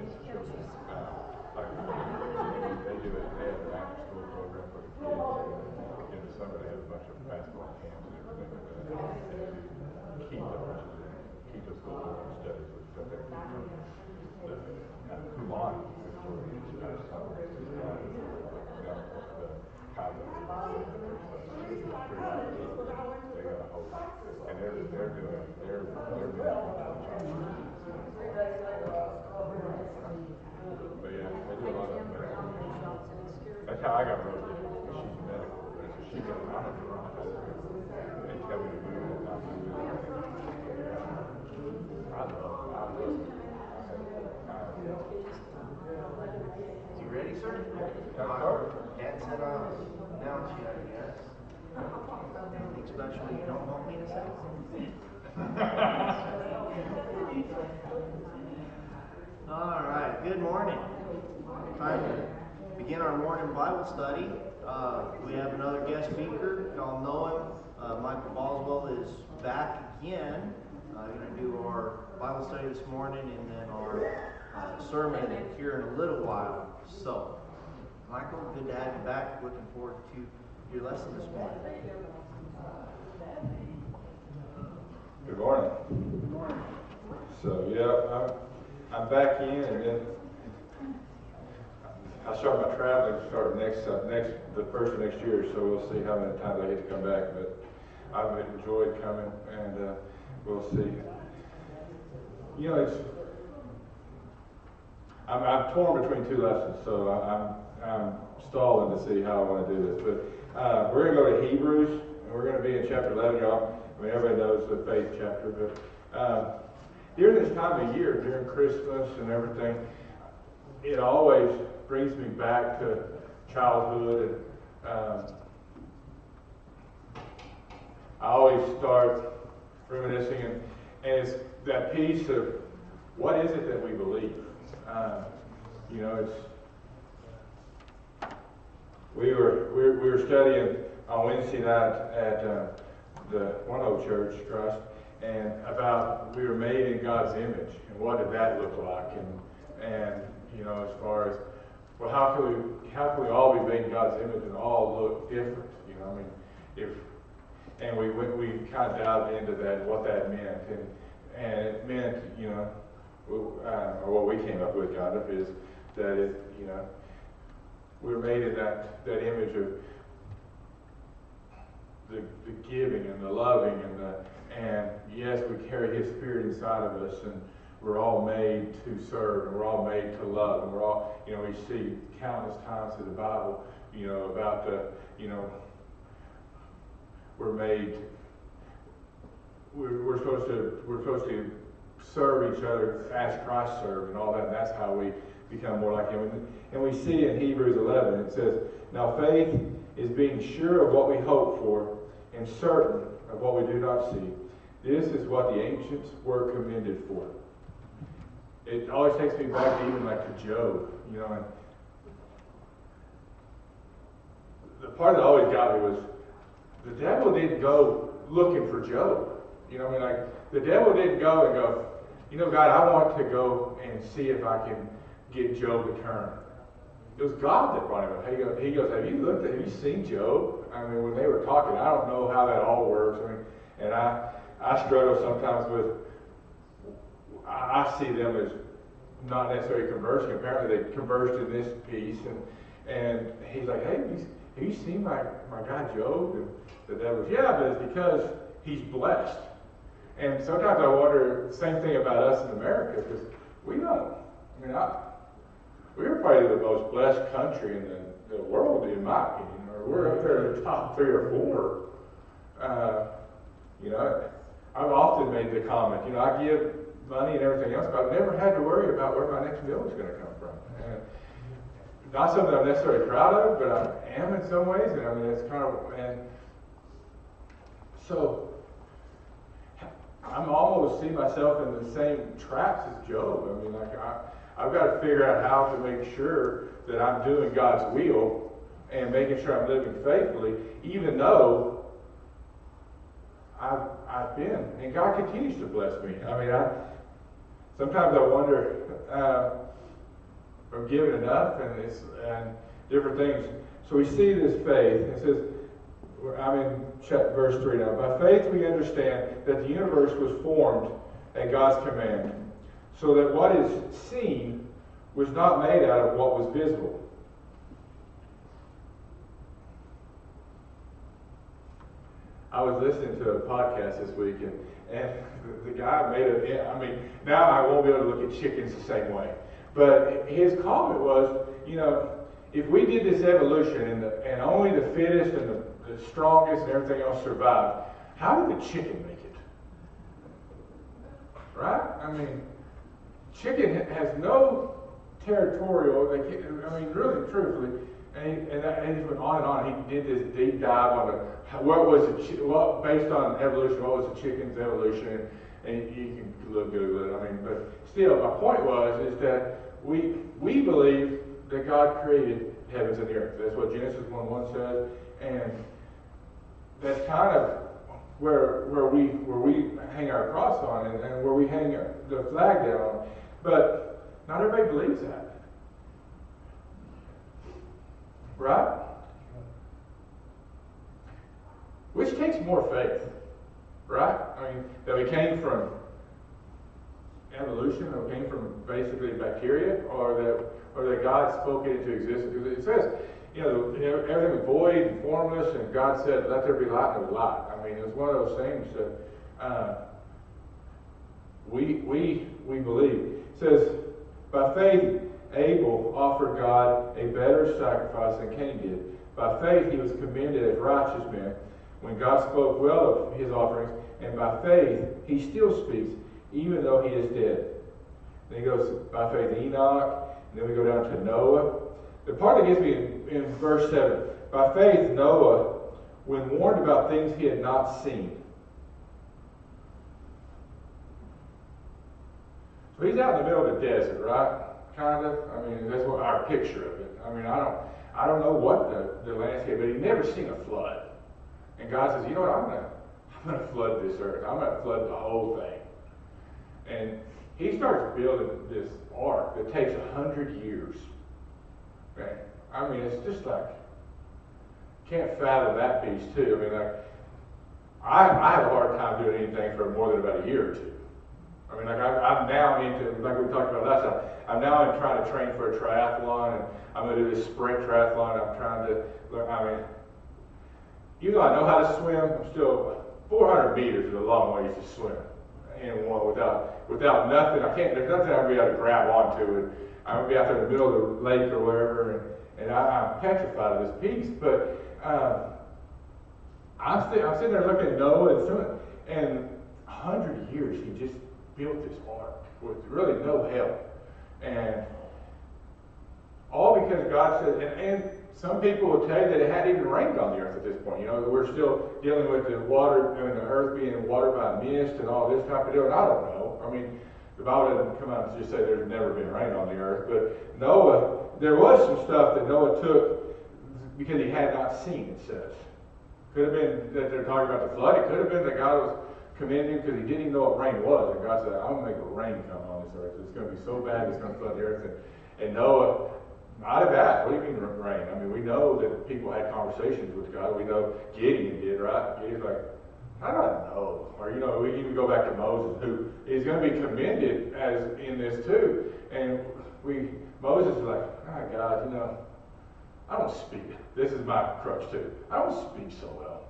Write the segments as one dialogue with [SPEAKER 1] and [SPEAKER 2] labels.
[SPEAKER 1] institutions. Like they do it. They have an after-school program for the kids. And in the summer, they have a bunch of basketball camps and everything like that. And keto, which is keto school program studies, which is something from the Kumani, which is where the Spanish summer is. The Kaiser. They got a whole, and they're doing their but yeah, they do a lot of medical. That's how I got Rose. She's medical. So she goes, I'm a dermatologist. They tell me to do it. I love it.
[SPEAKER 2] You ready, sir? Dad said I'll announce you, I guess. Anything special you don't want me to say? All right, good morning. Time to begin our morning Bible study. We have another guest speaker. Y'all know him. Michael Boswell is back again. We're going to do our Bible study this morning and then our sermon here in a little while. So, Michael, good to have you back. Looking forward to your lesson this morning.
[SPEAKER 1] Good morning. Good morning. So yeah, I'm back in, and then I start my traveling the first of next year. So we'll see how many times I get to come back. But I've enjoyed coming, and we'll see. You know, I'm torn between two lessons, so I'm stalling to see how I want to do this. But we're going to go to Hebrews, and we're going to be in chapter 11, y'all. I mean, everybody knows the faith chapter, but during this time of year, during Christmas and everything, it always brings me back to childhood, and I always start reminiscing, and it's that piece of what is it that we believe. You know, we were studying on Wednesday night at the One Oak Church Trust, and about we were made in God's image, and what did that look like, and you know, as far as well, how can we all be made in God's image and all look different? You know, I mean, we kind of dived into that, what that meant, and it meant, you know, or what we came up with kind of is that it, you know, we were made in that image of the giving and the loving and yes, we carry His Spirit inside of us, and we're all made to serve, and we're all made to love, and we're all, you know, we see countless times in the Bible, you know, about the, you know, we're supposed to serve each other as Christ served, and all that, and that's how we become more like Him. And we see in Hebrews 11, it says, now faith is being sure of what we hope for and certain of what we do not see. This is what the ancients were commended for. It always takes me back to even like to Job, you know, and the part that always got me was the devil didn't go looking for Job. You know, I mean, like the devil didn't go and go, you know, God, I want to go and see if I can get Job to turn. It was God that brought him up. He goes, have you seen Job? I mean, when they were talking, I don't know how that all works. I mean, and I struggle sometimes with, I see them as not necessarily conversing. Apparently they conversed in this piece, and he's like, hey, have you seen my guy Job? And the devil's, yeah, but it's because he's blessed. And sometimes I wonder the same thing about us in America, because we don't. I mean, we're probably the most blessed country in the world, in my opinion, or we're up there in the top 3 or 4. You know, I've often made the comment, you know, I give money and everything else, but I've never had to worry about where my next meal is going to come from. And not something I'm necessarily proud of, but I am in some ways, and I mean, it's kind of, and so I'm almost see myself in the same traps as Job. I mean, like I've got to figure out how to make sure that I'm doing God's will and making sure I'm living faithfully, even though I've been, and God continues to bless me. I mean, sometimes I wonder, given enough, and different things. So we see this faith. It says, I'm in verse 3 now. By faith we understand that the universe was formed at God's command, so that what is seen was not made out of what was visible. I was listening to a podcast this week, and the guy now I won't be able to look at chickens the same way. But his comment was, if we did this evolution and only the fittest and the strongest and everything else survived, how did the chicken make it? Right? Chicken has no territorial, really, truthfully, and he went on and on. He did this deep dive on based on evolution, what was the chicken's evolution, and you can look Google it. But still, my point is that we believe that God created heavens and the earth. That's what Genesis 1:1 says, and that's kind of where we hang our cross on and where we hang the flag down on. But not everybody believes that, right? Which takes more faith, right? That we came from evolution, or came from basically bacteria, or that God spoke it into existence. Because it says, everything was void and formless, and God said, "Let there be light," and there was light. It was one of those things that we believe. It says, by faith, Abel offered God a better sacrifice than Cain did. By faith, he was commended as righteous man when God spoke well of his offerings, and by faith, he still speaks, even though he is dead. Then he goes, by faith, Enoch, and then we go down to Noah. The part that gets me in verse 7, by faith, Noah, when warned about things he had not seen. So he's out in the middle of the desert, right? Kind of. That's what our picture of it. I don't know what the landscape, but he'd never seen a flood. And God says, you know what, I'm going to flood this earth. I'm going to flood the whole thing. And he starts building this ark that takes 100 years. Okay? It's just like, can't fathom that piece too. I have a hard time doing anything for more than about a year or two. I'm now into, like we talked about last time, I'm now trying to train for a triathlon, and I'm going to do this sprint triathlon. I'm trying to learn, even though I know how to swim, I'm still, 400 meters is a long ways to swim in one without nothing. There's nothing I'm going to be able to grab onto, and I'm going to be out there in the middle of the lake or wherever, and I'm petrified of this piece. But I'm sitting there looking at Noah and swimming, and 100 years he just built this ark with really no help, and all because God said, and some people will tell you that it hadn't even rained on the earth at this point. We're still dealing with the water, the earth being watered by mist and all this type of deal, and I don't know. The Bible doesn't come out and just say there's never been rain on the earth, but Noah, there was some stuff that Noah took because he had not seen, it says. Could have been that they're talking about the flood. It could have been that God was commending him because he didn't even know what rain was, and God said, I'm going to make a rain come on this earth. It's going to be so bad it's going to flood the earth. And Noah, out of that, what do you mean rain? We know that people had conversations with God. We know Gideon did, right? Gideon's like, how do I know? Or, we even go back to Moses, who is going to be commended as in this too. And Moses is like, oh God, I don't speak. This is my crutch too. I don't speak so well.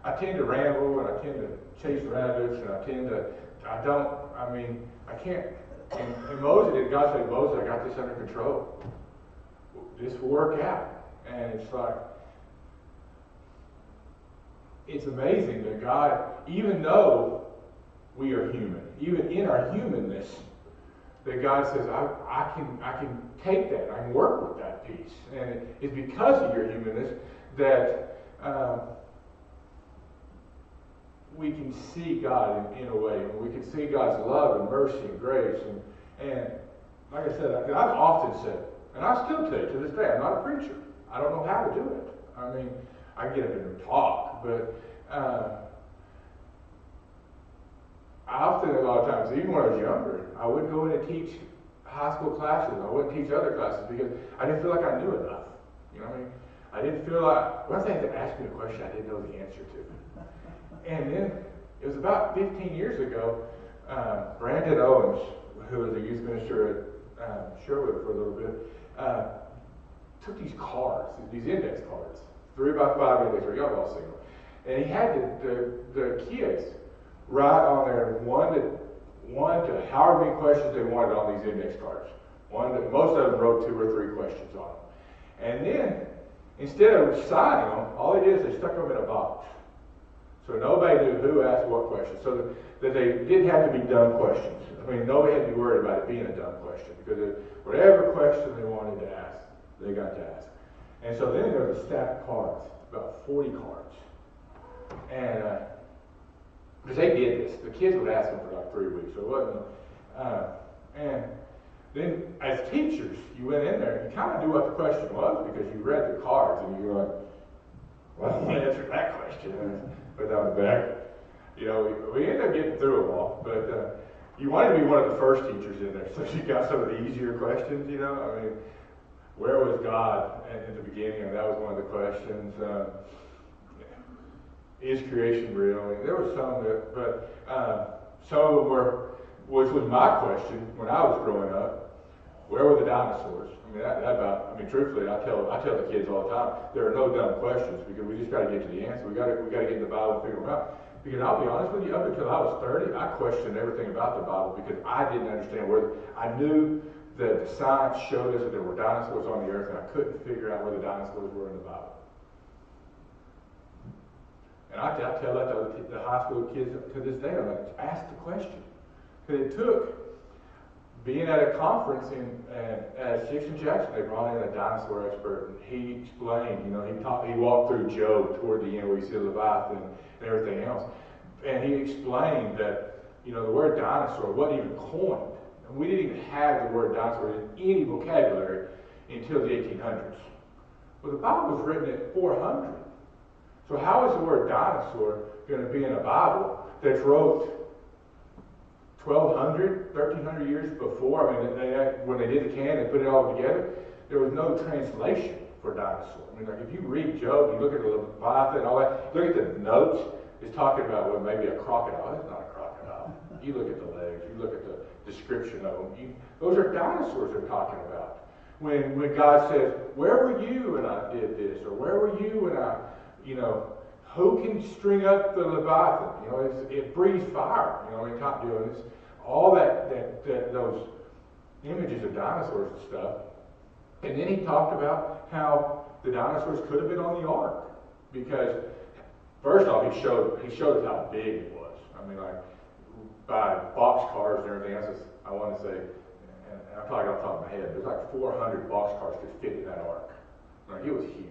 [SPEAKER 1] I tend to ramble, and I tend to chase rabbits, and I can't. And Moses, did God say, Moses, I got this under control. This will work out. And it's like, it's amazing that God, even though we are human, even in our humanness, that God says, I can take that, I can work with that piece. And it's because of your humanness that we can see God in a way. We can see God's love and mercy and grace. And like I said, I've often said, and I still tell you to this day, I'm not a preacher. I don't know how to do it. I get up and talk, but I often, a lot of times, even when I was younger, I would go in and teach high school classes. I wouldn't teach other classes because I didn't feel like I knew enough. You know what I mean? I didn't feel like, well, they had to ask me a question I didn't know the answer to. And then it was about 15 years ago, Brandon Owens, who was a youth minister at Sherwood for a little bit, took these cards, these index cards, 3x5 index cards, y'all have all seen them. And he had the kids write on there one to however many questions they wanted on these index cards. Most of them wrote 2 or 3 questions on them. And then, instead of signing them, all they did is they stuck them in a box. So nobody knew who asked what question. So that they didn't have to be dumb questions. I mean, nobody had to be worried about it being a dumb question. Because whatever question they wanted to ask, they got to ask. And so then there was a stack of cards, about 40 cards. And, because they did this. The kids would ask them for like 3 weeks. So it wasn't, and then as teachers, you went in there, you kind of knew what the question was because you read the cards and you were like, well, I answered that question. Put down the back. You know, we ended up getting through them all, but you wanted to be one of the first teachers in there, so you got some of the easier questions, you know. I mean, where was God at the beginning? And that was one of the questions. Is creation real? I mean, there was some that, but some of them were, which was my question when I was growing up. Where were the dinosaurs? I mean, truthfully, I tell the kids all the time, there are no dumb questions because we just got to get to the answer. We got to get in the Bible and figure them out. Because I'll be honest with you, up until I was 30, I questioned everything about the Bible because I didn't understand I knew that the science showed us that there were dinosaurs on the earth, and I couldn't figure out where the dinosaurs were in the Bible. And I tell that to the high school kids to this day. I'm like, ask the question. Because it took being at a conference at Six and Jackson, they brought in a dinosaur expert, and he explained, you know, he walked through Job toward the end where you see Leviathan and everything else. And he explained that, you know, the word dinosaur wasn't even coined. And we didn't even have the word dinosaur in any vocabulary until the 1800s. Well, the Bible was written at 400. So how is the word dinosaur going to be in a Bible that's wrote 1,200, 1,300 years before? I mean, when they did the canon and put it all together, there was no translation for dinosaur. I mean, like if you read Job, you look at the Leviathan and all that, look at the notes, it's talking about, well, maybe a crocodile. It's not a crocodile. You look at the legs, you look at the description of them. Those are dinosaurs they're talking about. When God says, where were you when I did this? Or where were you when I, you know, who can string up the Leviathan? You know, it breathes fire. You know, in top doing this, all that those images of dinosaurs and stuff. And then he talked about how the dinosaurs could have been on the ark, because first off, he showed us how big it was. I mean, like by boxcars and everything else. I want to say, and I'm talking off the top of my head, there's like 400 boxcars could fit in that ark. Like it was huge.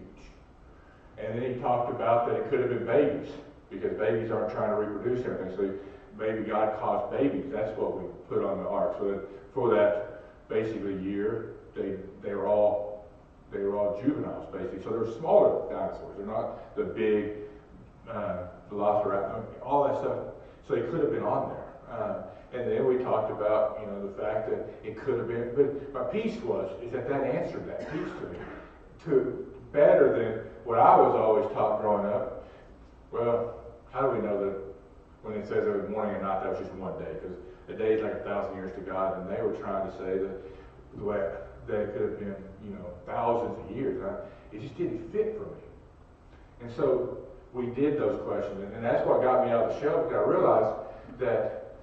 [SPEAKER 1] And then he talked about that it could have been babies, because babies aren't trying to reproduce everything. So maybe God caused babies. That's what we put on the ark. So that for that basically year, they were all juveniles basically. So they're smaller dinosaurs. They're not the big velociraptor, all that stuff. So they could have been on there. And then we talked about, you know, the fact that it could have been. But my piece is that answered that piece to me, to better than what I was always taught growing up. Well, how do we know that when it says it was morning and night, that was just one day? Because a day is like 1,000 years to God, and they were trying to say that the way that it could have been, you know, thousands of years. It just didn't fit for me. And so we did those questions, and that's what got me out of the show, because I realized that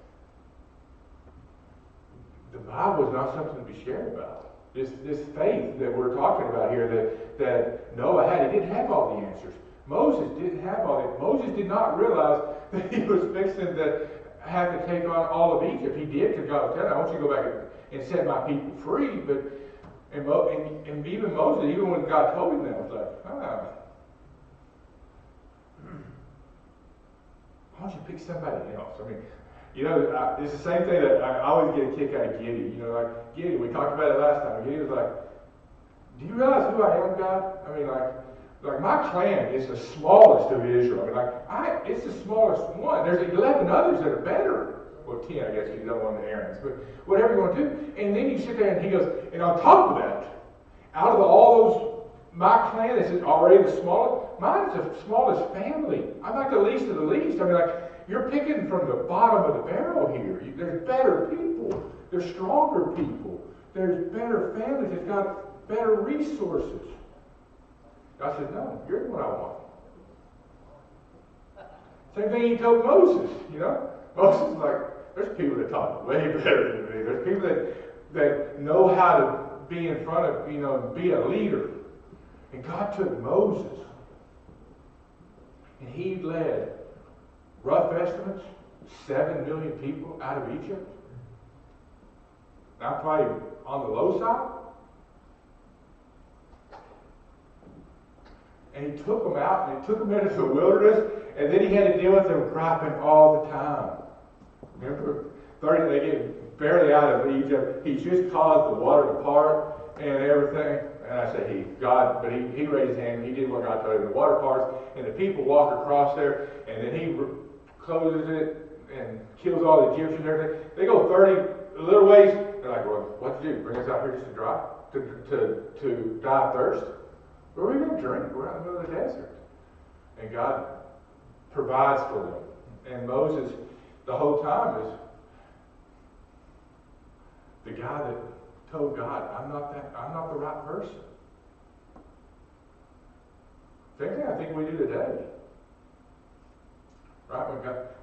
[SPEAKER 1] the Bible is not something to be scared about. This faith that we're talking about here, that Noah had, he didn't have all the answers. Moses didn't have all the. Moses did not realize that he was fixing to have to take on all of Egypt. He did, because God was telling him, I want you to go back and set my people free. But and even Moses, even when God told him that, was like, why don't you pick somebody else? I mean, you know, it's the same thing that I always get a kick out of Gideon. You know, like Gideon, we talked about it last time. Gideon was like, do you realize who I am, God? I mean, like my clan is the smallest of Israel. I mean, it's the smallest one. There's 11 others that are better. well, 10, I guess, because you don't want the errands, but whatever you want to do. And then you sit there and he goes, and on top of that, out of all those, my clan is already the smallest, mine is the smallest family. I'm like the least of the least. I mean, like, you're picking from the bottom of the barrel here. There's better people. There's stronger people. There's better families. It's got better resources. God said, no, you're the one I want. Same thing he told Moses, you know. Moses is like, there's people that talk way better than me. There's people that know how to be in front of, you know, be a leader. And God took Moses, and he led, rough estimates, 7 million people out of Egypt. Now, probably on the low side. And he took them out, and he took them into the wilderness, and then he had to deal with them griping all the time. Remember, 30, they get barely out of Egypt. He just caused the water to part and everything. And I say God, but he raised his hand, he did what God told him. The water parts, and the people walk across there, and then he closes it and kills all the Egyptians and everything. They go 30 little ways. They're like, well, what to do? Bring us out here just to dry? To die of thirst? Where are we going to drink? We're out in the middle of the desert. And God provides for them. And Moses, the whole time, is the guy that told God, I'm not the right person. Same thing I think we do today. Right?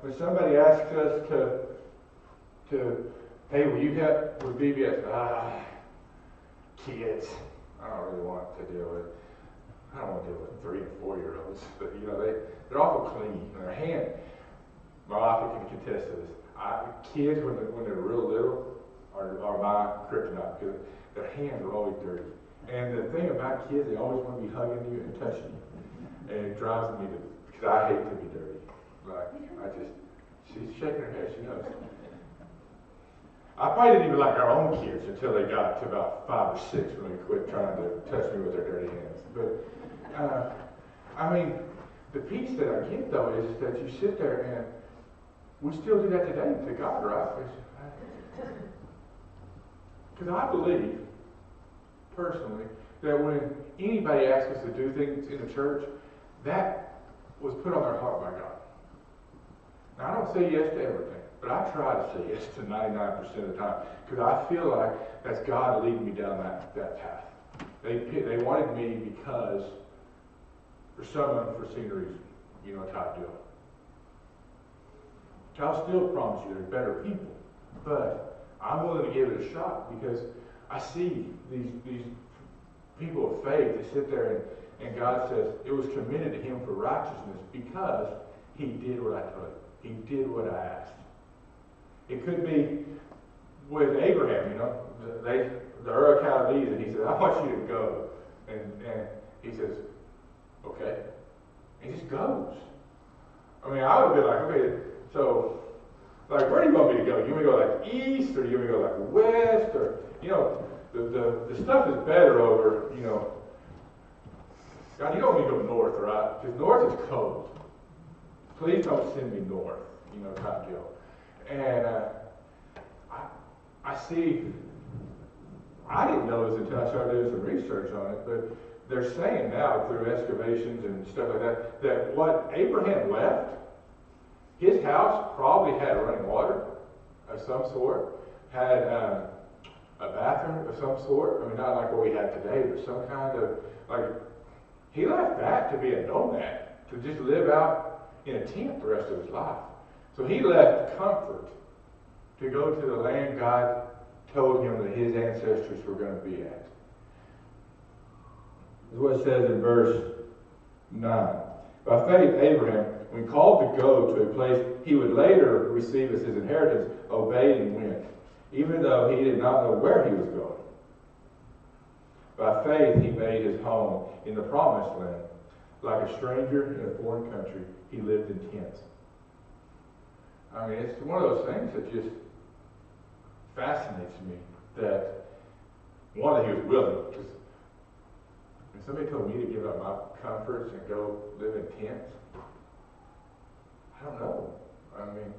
[SPEAKER 1] When somebody asks us to hey, will you help with VBS? Kids. I don't really want to deal with. I don't want to deal with 3 and 4-year-olds, but you know they're awful clingy. Their hand. My wife can attest to this. Kids when they're real little are my kryptonite because their hands are always dirty. And the thing about kids, they always want to be hugging you and touching you, and it drives me because I hate to be dirty. Like she's shaking her head. She knows. I probably didn't even like our own kids until they got to about 5 or 6 when they quit trying to touch me with their dirty hands. But I mean, the peace that I get though is that you sit there and we still do that today to God, right? Because I believe, personally, that when anybody asks us to do things in the church, that was put on their heart by God. Now, I don't say yes to everything, but I try to say yes to 99% of the time, because I feel like that's God leading me down that path. They wanted me because, for some unforeseen reason, you know, type deal. I'll still promise you there's better people, but I'm willing to give it a shot because I see these people of faith that sit there and God says it was committed to him for righteousness because he did what I told him. He did what I asked. It could be with Abraham, you know, the Ur of Chaldees, and he said, I want you to go. And he says, okay. And he just goes. I mean, I would have been like, okay, so, like, where do you want me to go? You want me to go like east, or do you want me to go like west, or, you know, the stuff is better over, you know, God, you don't want me to go north, right? Because north is cold. Please don't send me north, you know, type deal. And I see, I didn't know this until I started doing some research on it, but they're saying now through excavations and stuff like that, that what Abraham left, his house probably had running water of some sort, had a bathroom of some sort. I mean, not like what we have today, but some kind of, like, he left that to be a nomad, to just live out in a tent the rest of his life. So he left comfort to go to the land God told him that his ancestors were going to be at. This is what it says in verse 9. By faith, Abraham, when called to go to a place he would later receive as his inheritance, obeyed and went, even though he did not know where he was going. By faith, he made his home in the promised land. Like a stranger in a foreign country, he lived in tents. I mean, it's one of those things that just fascinates me that, one, that he was willing, because if somebody told me to give up my comforts and go live in tents, I don't know. I mean,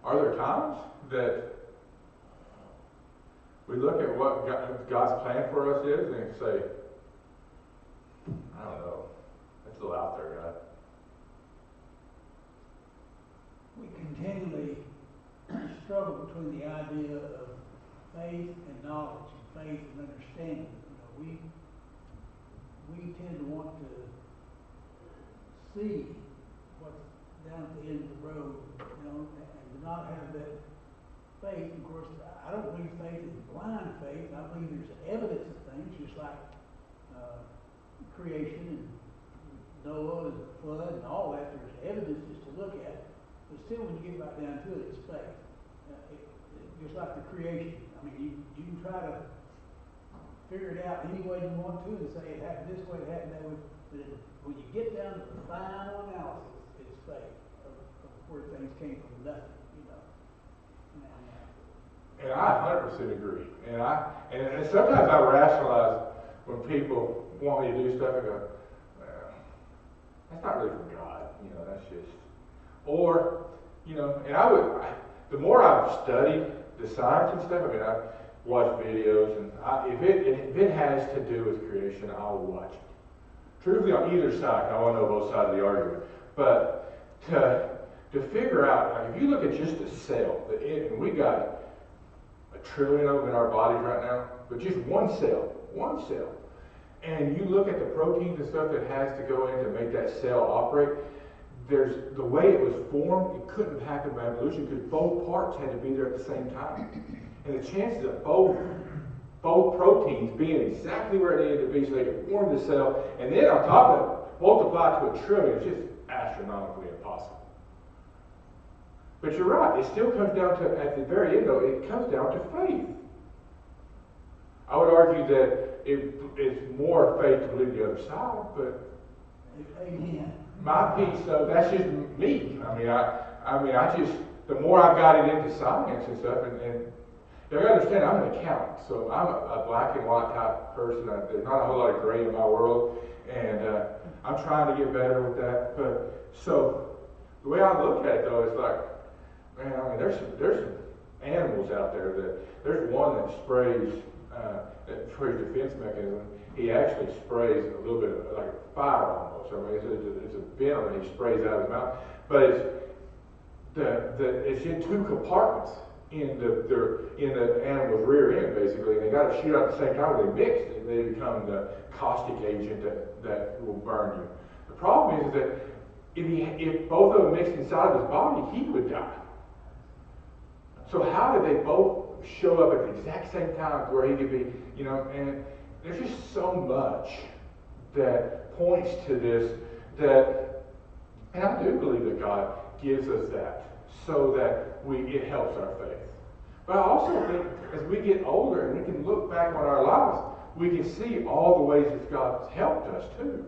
[SPEAKER 1] Are there times that we look at what God's plan for us is and say, I don't know, that's a little out there, God?
[SPEAKER 3] We continually struggle between the idea of faith and knowledge, and faith and understanding. We tend to want to see what's down at the end of the road, and to not have that faith. Of course, I don't believe faith is blind faith. I believe there's evidence of things, just like creation and Noah and the flood and all that. There's evidences to look at, but still, when you get right down to it, it's faith. Just like the creation. I mean, you can try to figure it out any way you want to and say it happened this way, it happened that way, but when you get down to the final analysis, it's faith of where things came from nothing,
[SPEAKER 1] And I 100% agree. And sometimes I rationalize when people want me to do stuff and go, well, that's not really from God, that's just, or, and the more I've studied the science and stuff, I've watched videos, and if it has to do with creation, I'll watch it. Truthfully, on either side, I want to know both sides of the argument, but to figure out, like, if you look at just a cell, and we got 1 trillion of them in our bodies right now, but just one cell, and you look at the proteins and stuff that has to go in to make that cell operate, there's the way it was formed, it couldn't have happened by evolution because both parts had to be there at the same time. And the chances of both proteins being exactly where it needed to be so they could form the cell, and then on top of it, multiply to 1 trillion, it's just astronomically impossible. But you're right, it still comes down to, at the very end though, it comes down to faith. I would argue that it's more faith to believe the other side, but
[SPEAKER 3] Amen.
[SPEAKER 1] my piece, though, that's just me. I just, the more I've got it into science and stuff, and you gotta understand, I'm an accountant, so I'm a black and white type person. There's not a whole lot of gray in my world, and I'm trying to get better with that. But so the way I look at it, though, is like, man, there's some animals out there that there's one that sprays for his defense mechanism. He actually sprays a little bit of like fire almost. It's a venom that he sprays out of his mouth, but it's in 2 compartments in the animal's rear end, basically, and they got to shoot out at the same time. When they mix, they become the caustic agent that will burn you. The problem is that if both of them mixed inside of his body, he would die. So how did they both show up at the exact same time where he could be, and there's just so much that points to this and I do believe that God gives us that so that it helps our faith. But I also think as we get older and we can look back on our lives, we can see all the ways that God's helped us too.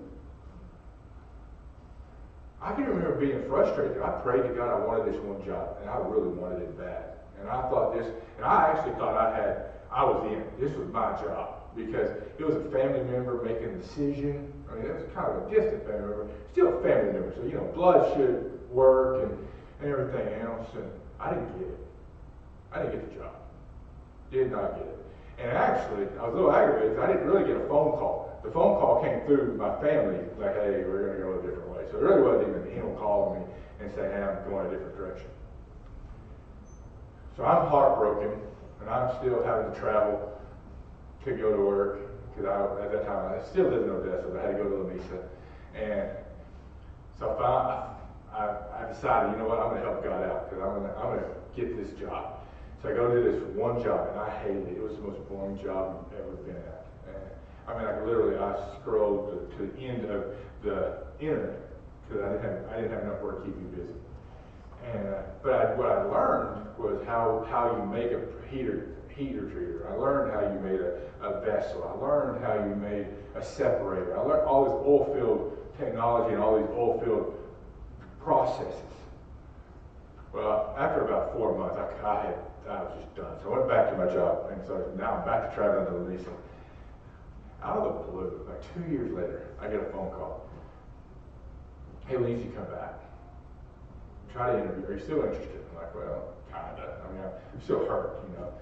[SPEAKER 1] I can remember being frustrated. I prayed to God I wanted this one job, and I really wanted it bad. And I thought I actually thought I was in. This was my job because it was a family member making a decision. It was kind of a distant family member, still a family member. So, blood should work and everything else. And I didn't get it. I didn't get the job. Did not get it. And actually, I was a little aggravated because I didn't really get a phone call. The phone call came through my family, like, hey, we're going to go a different way. So it really wasn't even him calling me and saying, hey, I'm going a different direction. So I'm heartbroken, and I'm still having to travel to go to work, because at that time, I still lived in Odessa, but I had to go to La Mesa. And so I decided, you know what, I'm going to help God out, because I'm going to get this job. So I go to this one job, and I hated it. It was the most boring job I've ever been at. And I scrolled to the end of the internet, because I didn't have enough work to keep me busy. And but what I learned was how you make a heater treater. I learned how you made a vessel. I learned how you made a separator. I learned all this oil field technology and all these oil field processes. Well, after about 4 months, I was just done. So I went back to my job, and so now I'm back to traveling to La Mesa. Out of the blue, like 2 years later, I get a phone call. Hey, we need you to come back. Try to interview. Are you still interested? I'm like, well, still hurt, you know.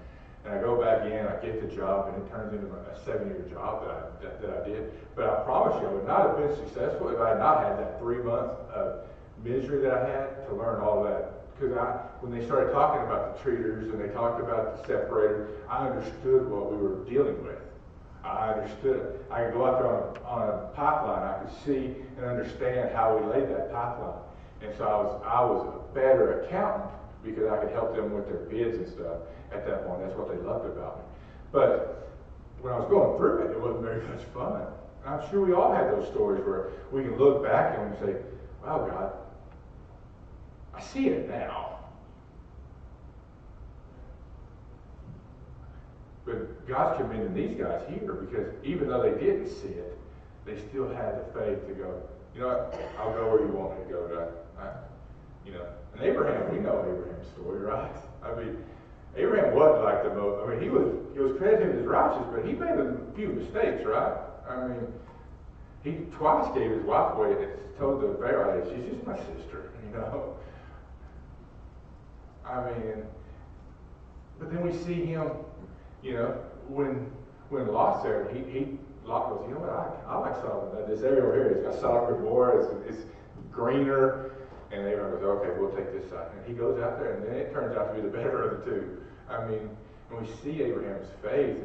[SPEAKER 1] And I go back in, I get the job, and it turns into a 7-year job that I did. But I promise you, I would not have been successful if I had not had that 3 months of misery that I had to learn all that. Because when they started talking about the treaters and they talked about the separator, I understood what we were dealing with. I understood it. I could go out there on a pipeline. I could see and understand how we laid that pipeline. And so I was a better accountant because I could help them with their bids and stuff at that point. That's what they loved about me. But when I was going through it wasn't very much fun. And I'm sure we all have those stories where we can look back and we say, wow, God, I see it now. But God's commending these guys here because even though they didn't see it, they still had the faith to go, you know what, I'll go where you want me to go, God. You know, and Abraham, we know Abraham's story, right? I mean, Abraham wasn't like the most, I mean, he was credited as righteous, but he made a few mistakes, right? I mean, he twice gave his wife away and told the Pharaoh, hey, she's just my sister, you know? I mean, but then we see him, you know, when Lot's there, Lot goes, you know what, I like Sodom. This area over here, it's got Sodom and Gomorrah, it's greener, and Abraham goes, okay, we'll take this side. And he goes out there, and then it turns out to be the better of the two. I mean, and we see Abraham's faith,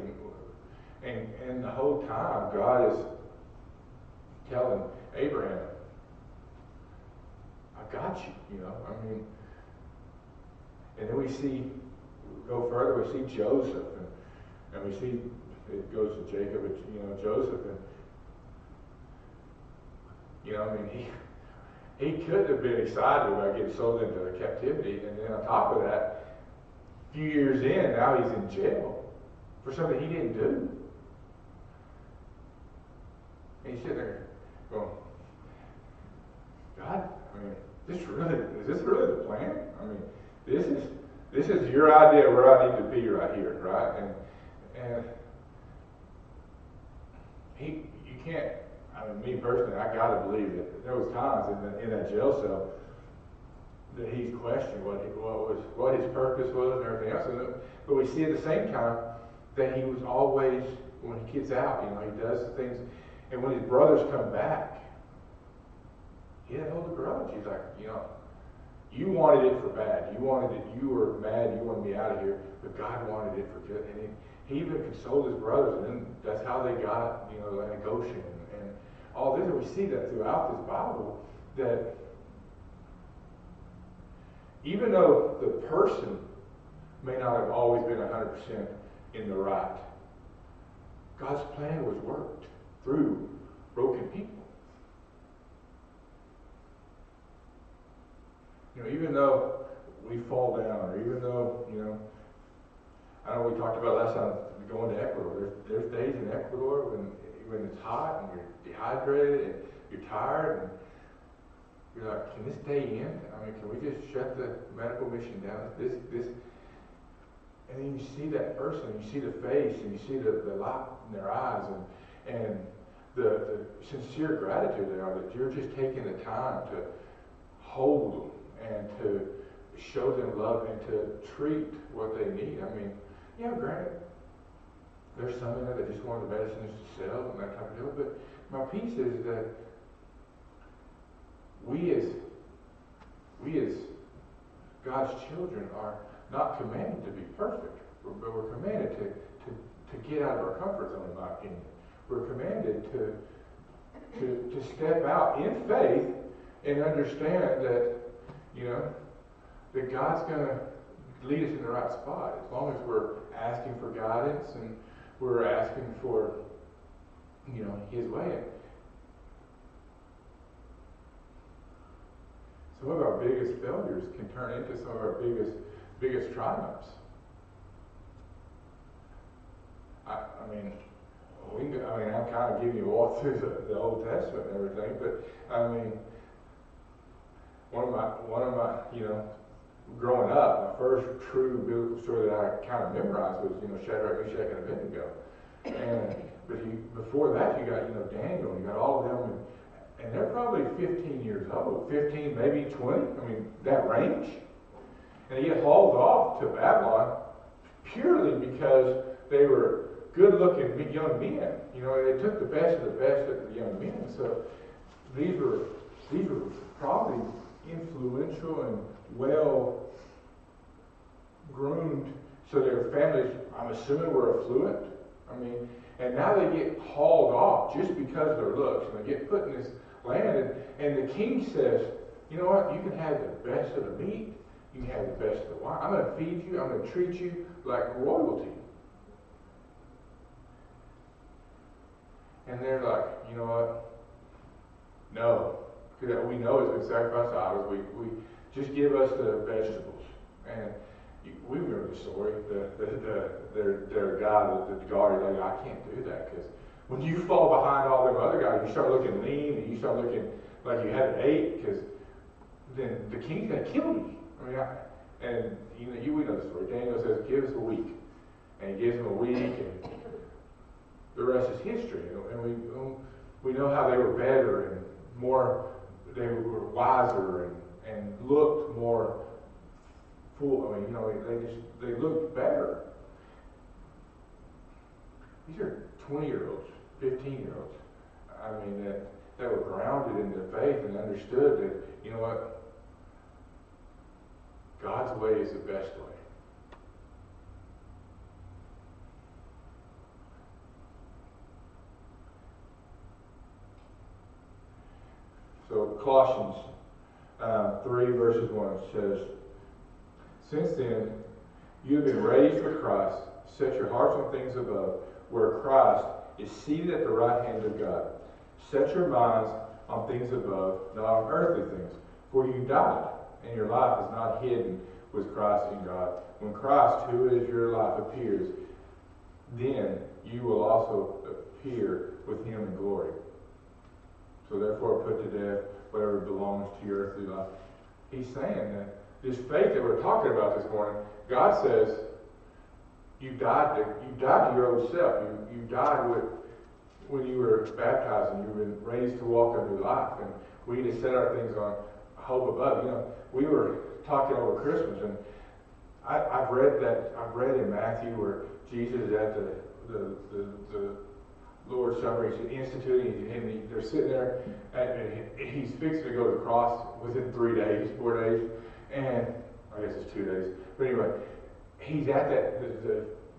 [SPEAKER 1] and the whole time, God is telling Abraham, I got you, you know, I mean, and then we go further, we see Joseph, and we see it goes to Jacob, and, you know, Joseph, and, you know, I mean, he could have been excited about getting sold into captivity, and then on top of that, a few years in, now he's in jail for something he didn't do. And he's sitting there going, God, I mean, is this really the plan? I mean, this is your idea where I need to be right here, right? And you can't, I mean, me personally, I gotta believe that there was times in that jail cell that he's questioned what his purpose was and everything else. But we see at the same time that he was always, when he gets out, you know, he does things, and when his brothers come back, he didn't hold a grudge. He's like, you know, you wanted it for bad. You were mad. You wanted me out of here. But God wanted it for good. And he even consoled his brothers. And then that's how they got, you know, like Goshen and all this. And we see that throughout this Bible, that even though the person may not have always been 100% in the right, God's plan was worked through broken people. You know, even though we fall down, or even though, you know, I know we talked about last time going to Ecuador. There's days in Ecuador when it's hot and you're dehydrated and you're tired and you're like, can this day end? I mean, can we just shut the medical mission down? This, and then you see that person, you see the face, and you see the light in their eyes, and the sincere gratitude they are that you're just taking the time to hold them and to show them love and to treat what they need. I mean, yeah, granted, there's some in there that just want the medicines to sell and that type of deal, but my piece is that we as God's children are not commanded to be perfect, but we're commanded to get out of our comfort zone, in my opinion. We're commanded to step out in faith and understand that, you know, that God's going to lead us in the right spot as long as we're asking for guidance and we're asking for, you know, His way. Some of our biggest failures can turn into some of our biggest triumphs. I'm kind of giving you all through the Old Testament and everything, but I mean, one of my, you know, growing up, my first true biblical story that I kind of memorized was, you know, Shadrach, Meshach, and Abednego. But before that, you got, you know, Daniel, you got all of them, and they're probably 15 years old, 15, maybe 20. I mean, that range. And they get hauled off to Babylon purely because they were good-looking young men. You know, they took the best of the young men. So these were probably influential and well groomed, so their families, I'm assuming, were affluent. I mean, and now they get hauled off just because of their looks, and they get put in this land, and the king says, you know what, you can have the best of the meat, you can have the best of the wine, I'm going to feed you, I'm going to treat you like royalty. And they're like, you know what, no, because we know it's been sacrificed to idols, we just give us the vegetables. And we remember the story, their guy, the guard, like, I can't do that, because when you fall behind all them other guys, you start looking lean, and you start looking like you haven't ate, because then the king's going to kill me. I mean, and we know the story. Daniel says, give us a week. And he gives them a week, and the rest is history. And we know how they were better and more, they were wiser and looked more full. I mean, they looked better. These are 20-year-olds, 15-year-olds. I mean, that were grounded in their faith and understood that, you know what, God's way is the best way. So Colossians 3 verses 1 says, since then, you have been raised with Christ. Set your hearts on things above, where Christ is seated at the right hand of God. Set your minds on things above, not on earthly things. For you died, and your life is not hidden with Christ in God. When Christ, who is your life, appears, then you will also appear with him in glory. So therefore put to death whatever belongs to your earthly life. He's saying that this faith that we're talking about this morning, God says, you died to your old self. You died when you were baptized and you were raised to walk a new life. And we need to set our things on hope above. We were talking over Christmas, and I've read in Matthew where Jesus is at the Lord's Supper. He's instituting, and they're sitting there, and he's fixing to go to the cross within 4 days, and I guess it's 2 days. But anyway, he's at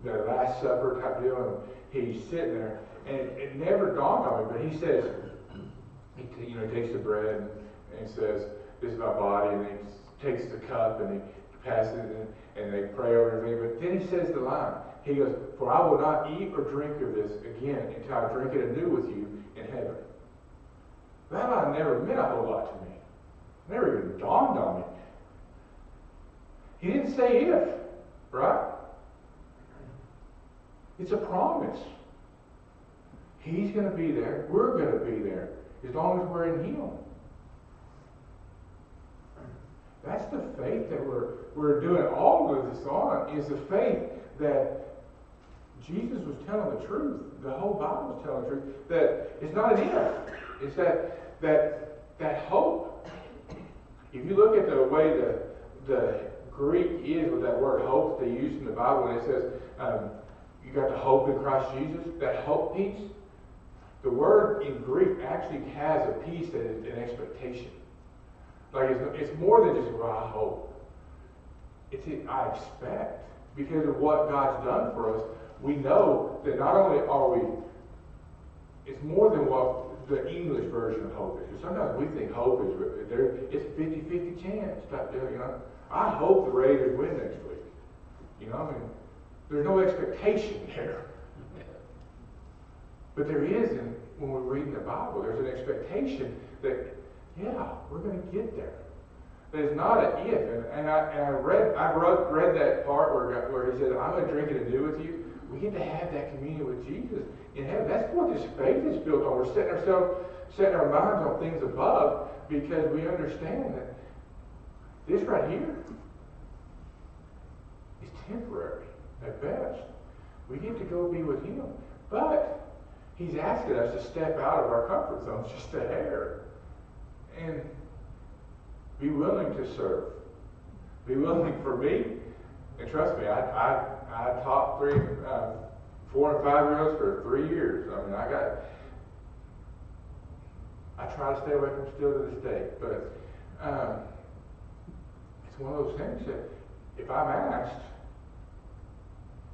[SPEAKER 1] the Last Supper type deal, and he's sitting there, and it never dawned on me, but he says, he takes the bread and he says, this is my body, and he takes the cup and he passes it, and they pray over everything. But then he says the line. He goes, for I will not eat or drink of this again until I drink it anew with you in heaven. That line never meant a whole lot to me. It never even dawned on me. He didn't say if, right? It's a promise. He's going to be there. We're going to be there as long as we're in him. That's the faith that we're doing all of this on, is the faith that Jesus was telling the truth. The whole Bible was telling the truth. That it's not an if. It's that hope. If you look at the way the Greek is with that word hope that they use in the Bible, when it says you got the hope in Christ Jesus, that hope piece, the word in Greek actually has a piece that is an expectation. Like it's more than just, well, I hope. It's I expect. Because of what God's done for us, we know that not only are we, it's more than what the English version of hope is. Because sometimes we think hope is, it's 50-50 chance type deal, I hope the Raiders win next week. There's no expectation there. But there is, when we're reading the Bible, there's an expectation that, yeah, we're going to get there. There's not an if, and I read that part where he said, I'm going to drink it anew with you. We get to have that communion with Jesus in heaven. That's what this faith is built on. We're setting our minds on things above, because we understand that this right here is temporary at best. We get to go be with him, but he's asking us to step out of our comfort zones just a hair and be willing to serve, be willing for me, and trust me, I taught 4 and 5-year-olds for 3 years. I mean, I try to stay away from still to this day, but it's one of those things that if I'm asked,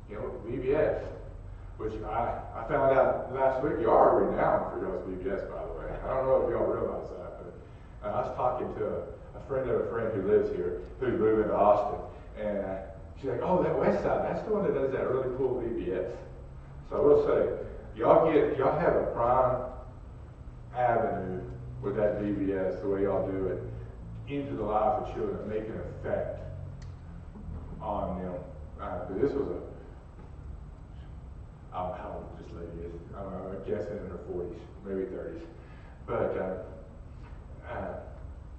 [SPEAKER 1] VBS, which I found out last week, you are renowned for y'all's VBS, by the way. I don't know if y'all realize that, but I was talking to a friend of a friend who lives here, who's moving to Austin, and she's like, oh, that West Side, that's the one that does that really cool VBS. So I will say, y'all have a prime avenue with that VBS, the way y'all do it, into the lives of children, make an effect on them. This was I don't know how old this lady is. I'm guessing in her 40s, maybe 30s. But,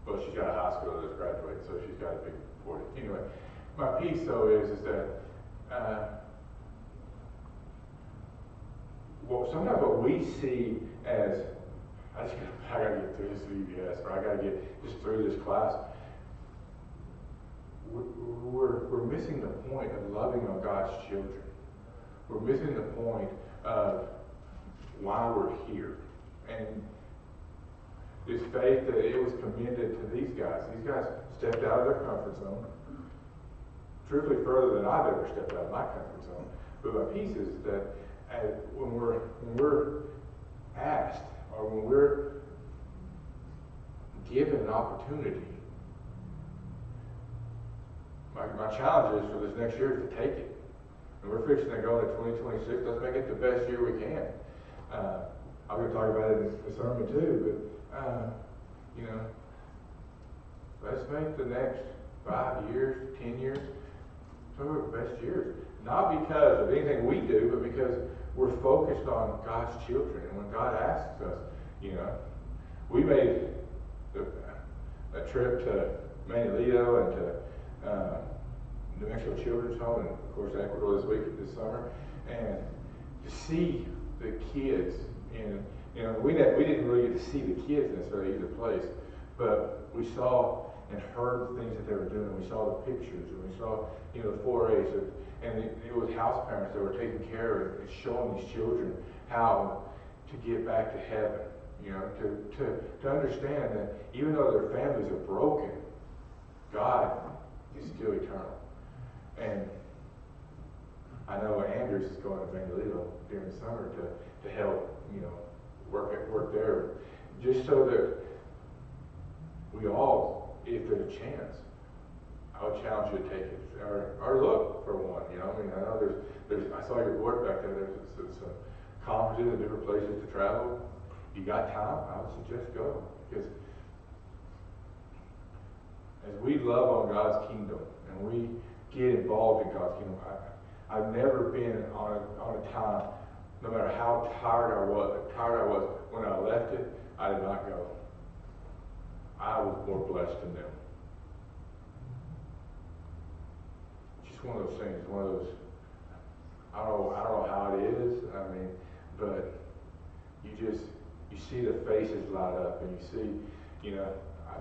[SPEAKER 1] well, she's got a high school that's graduated, so she's got a big 40. Anyway, my piece, though, is that sometimes what we see as, I gotta get through this VBS, or I gotta get just through this class. We're missing the point of loving on God's children. We're missing the point of why we're here. And this faith that it was commended to these guys. These guys stepped out of their comfort zone, truthfully further than I've ever stepped out of my comfort zone. But my piece is that when we're asked, or when we're given an opportunity, my challenge is for this next year is to take it. And we're fixing to go into 2026. Let's make it the best year we can. I'm going to talk about it in the sermon too, but let's make the next 5 years, 10 years, some of the best years. Not because of anything we do, but because we're focused on God's children. And when God asks us, we made a trip to Manilito and to New Mexico Children's Home, and of course Ecuador this summer, and to see the kids. And we didn't really get to see the kids necessarily either place, but we saw and heard things that they were doing. We saw the pictures, and we saw the 4-H's, and it was house parents that were taking care of and showing these children how to get back to heaven. To understand that even though their families are broken, God is still eternal. And I know Andrews is going to Mangalito during the summer to help, work there, just so that we all, if there's a chance, I would challenge you to take it, or look for one. I know there's I saw your board back there. There's some conferences and different places to travel. You got time? I would suggest go, because as we love on God's kingdom and we get involved in God's kingdom, I've never been on a time, no matter how tired I was when I left it, I did not go. I was more blessed than them. It's just one of those things, one of those, I don't know how it is, but you see the faces light up, and you see,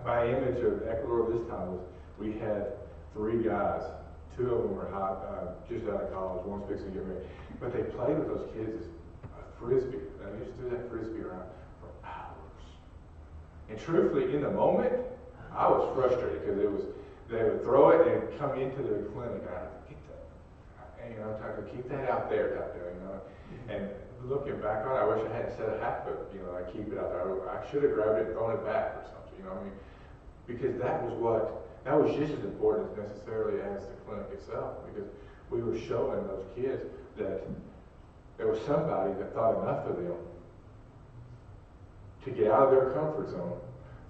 [SPEAKER 1] my image of Ecuador this time was we had 3 guys. 2 of them were just out of college. One's fixing to get married. But they played with those kids as a frisbee. And they just threw that frisbee around for hours. And truthfully, in the moment, I was frustrated because they would throw it and come into their clinic. I had to get that, try to keep that out there, And looking back on it, I wish I hadn't said a half, but I keep it out there. I should have grabbed it and thrown it back or something. Because that was just as important necessarily as the clinic itself, because we were showing those kids that there was somebody that thought enough of them to get out of their comfort zone,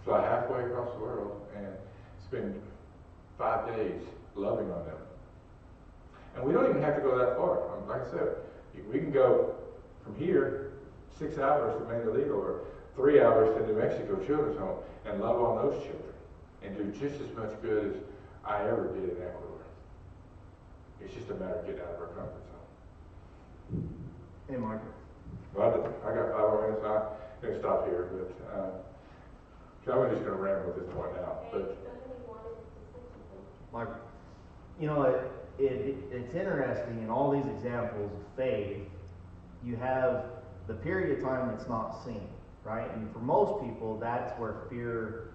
[SPEAKER 1] fly halfway across the world, and spend 5 days loving on them. And we don't even have to go that far. Like I said, we can go from here 6 hours to Mangalito, or 3 hours to New Mexico Children's Home, and love on those children, and do just as much good as I ever did in Ecuador. It's just a matter of getting out of our comfort zone.
[SPEAKER 2] Hey, Mark.
[SPEAKER 1] Well, I got 5 more minutes. I'm going to stop here, but I'm just going to ramble at this point now. But
[SPEAKER 2] Mark. you know, it's interesting in all these examples of faith, you have the period of time that's not seen, right? And for most people, that's where fear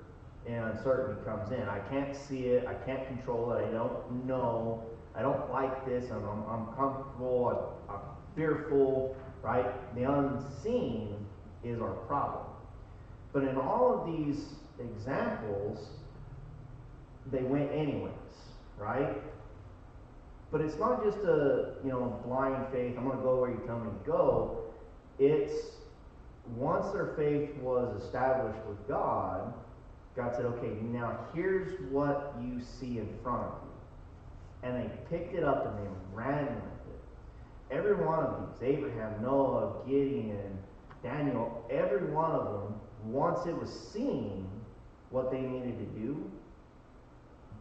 [SPEAKER 2] and uncertainty comes in. I can't see it, I can't control it, I don't know, I don't like this, I'm comfortable, I'm fearful, right? The unseen is our problem. But in all of these examples, they went anyways, right? But it's not just a, blind faith, I'm going to go where you tell me to go. It's, once their faith was established with God, God said, okay, now here's what you see in front of you. And they picked it up and they ran with it. Every one of these, Abraham, Noah, Gideon, Daniel, every one of them, once it was seen what they needed to do,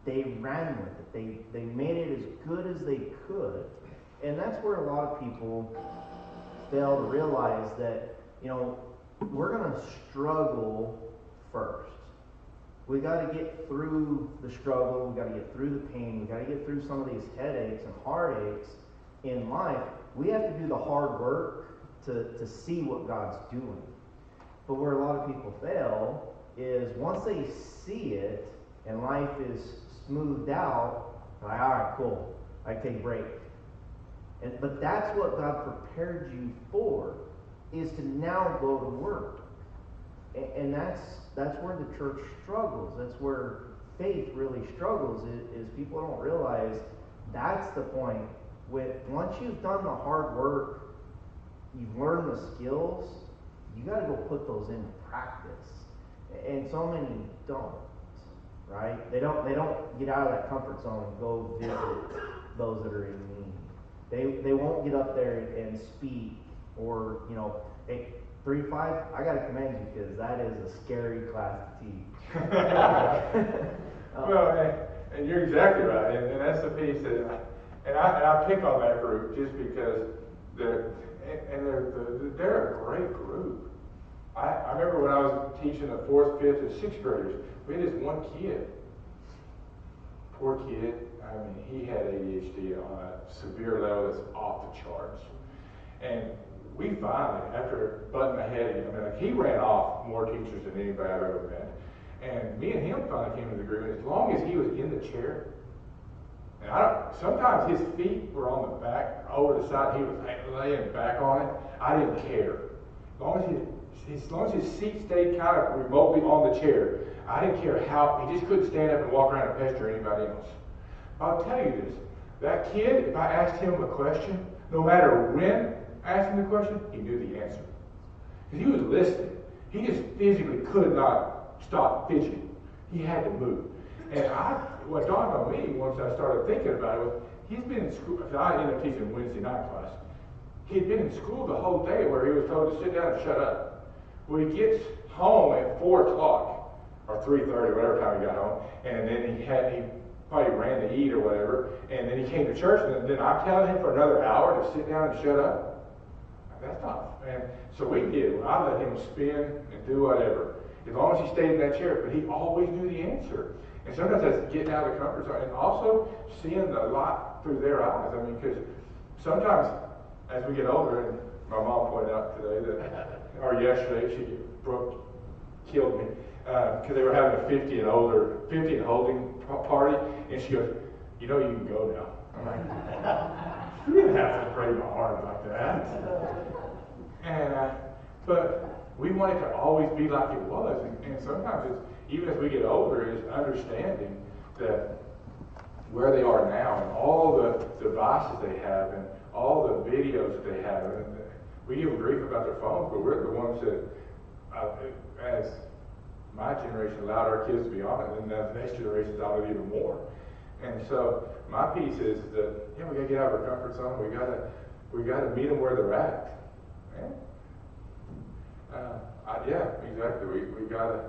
[SPEAKER 2] they ran with it. They made it as good as they could. And that's where a lot of people fail to realize that, we're going to struggle first. We got to get through the struggle. We got to get through the pain. We got to get through some of these headaches and heartaches in life. We have to do the hard work to see what God's doing. But where a lot of people fail is once they see it and life is smoothed out, they're like, all right, cool, I take a break. But that's what God prepared you for, is to now go to work. And that's where the church struggles. That's where faith really struggles, is people don't realize that's the point. Once you've done the hard work, you've learned the skills, you got to go put those into practice. And so many don't, right? They don't get out of that comfort zone and go visit those that are in need. They won't get up there and speak, or, hey, 3 to 5, I got to commend you, because that is a scary class to teach.
[SPEAKER 1] Well, and you're exactly right, and that's the piece that, I pick on that group just because they're a great group. I remember when I was teaching the 4th, 5th, and 6th graders, we had this one kid. Poor kid. I mean, he had ADHD on a severe level that's off the charts. And we finally, after butting my head in, he ran off more teachers than anybody I've ever met. And me and him finally came to the agreement, as long as he was in the chair, and sometimes his feet were on the back, over the side, he was laying back on it, I didn't care. As long as his seat stayed kind of remotely on the chair, I didn't care how, he just couldn't stand up and walk around and pester anybody else. I'll tell you this, that kid, if I asked him a question, no matter when I asked him the question, he knew the answer. Because he was listening. He just physically could not stop fidgeting. He had to move. And what dawned on me once I started thinking about it was, he's been in school, because I ended up teaching Wednesday night class. He'd been in school the whole day where he was told to sit down and shut up. Well, he gets home at 4 o'clock, or 3:30, whatever time he got home, and then he probably ran to eat or whatever, and then he came to church, and then I'm telling him for another hour to sit down and shut up. That's not, and so we did. I let him spin and do whatever, as long as he stayed in that chair, but he always knew the answer. And sometimes that's getting out of the comfort zone, and also seeing a lot through their eyes. I mean, because sometimes as we get older, and my mom pointed out today that, or yesterday, killed me, because they were having a 50 and holding party, and she goes, you can go now. I'm like, you didn't have to break my heart like that. And but we want it to always be like it was, and sometimes it's, even as we get older, is understanding that where they are now and all the devices they have and all the videos that they have, and we give them grief about their phones, but we're the ones that, as my generation allowed our kids to be on it, and the next generation's on it even more. And so my piece is that, we gotta get out of our comfort zone. We gotta meet them where they're at. Exactly. We gotta,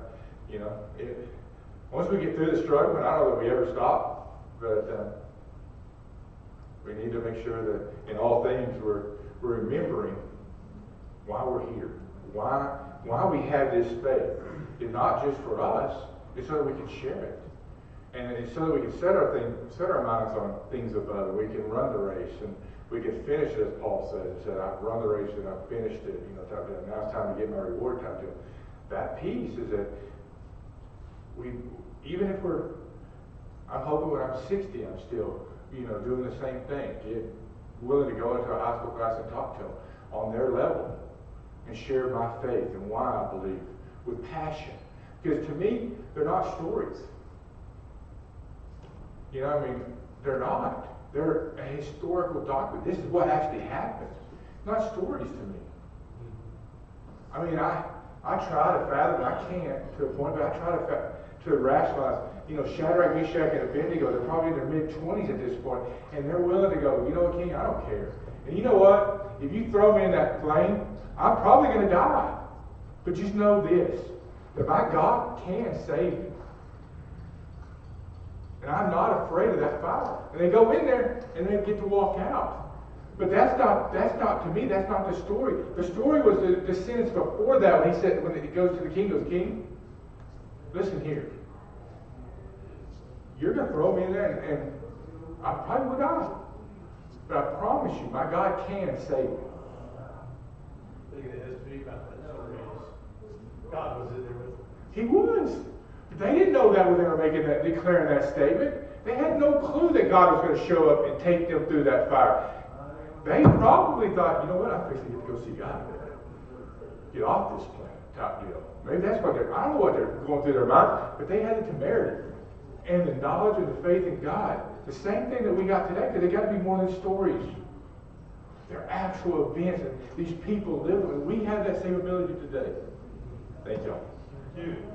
[SPEAKER 1] once we get through the struggle, and I don't know that we ever stop, but we need to make sure that in all things we're remembering why we're here, why we have this faith. It's not just for us, it's so that we can share it. And so that we can set our minds on things above, we can run the race, and we can finish it, as Paul said. He said, I've run the race and I've finished it. Now it's time to get my reward, time to. That peace is that even if I'm hoping when I'm 60, I'm still, doing the same thing. Willing to go into a high school class and talk to them on their level and share my faith and why I believe with passion. Because to me, they're not stories. They're not. They're a historical document. This is what actually happened. Not stories to me. I try to fathom, I can't to a point, but I try to rationalize. Shadrach, Meshach, and Abednego, they're probably in their mid-20s at this point, and they're willing to go, you know what, King, I don't care. And you know what? If you throw me in that flame, I'm probably going to die. But just know this, that my God can save you. And I'm not afraid of that fire. And they go in there, and they get to walk out. But that's not to me, that's not the story. The story was the sentence before that when he goes to the king, goes, King, listen here. You're going to throw me in there, and I probably will die. But I promise you, my God can save you.
[SPEAKER 4] The thing that has to be about that story is God was in there with them.
[SPEAKER 1] He was. But they didn't know that when they were declaring that statement. They had no clue that God was going to show up and take them through that fire. They probably thought, you know what, I'm fixing to get to go see God. Get off this planet, type deal. Maybe that's what I don't know what they're going through their mind, but they had the temerity and the knowledge and the faith in God. The same thing that we got today, because they got to be more than stories. They're actual events, and these people live them, and we have that same ability today. Thank y'all.
[SPEAKER 4] Thank you.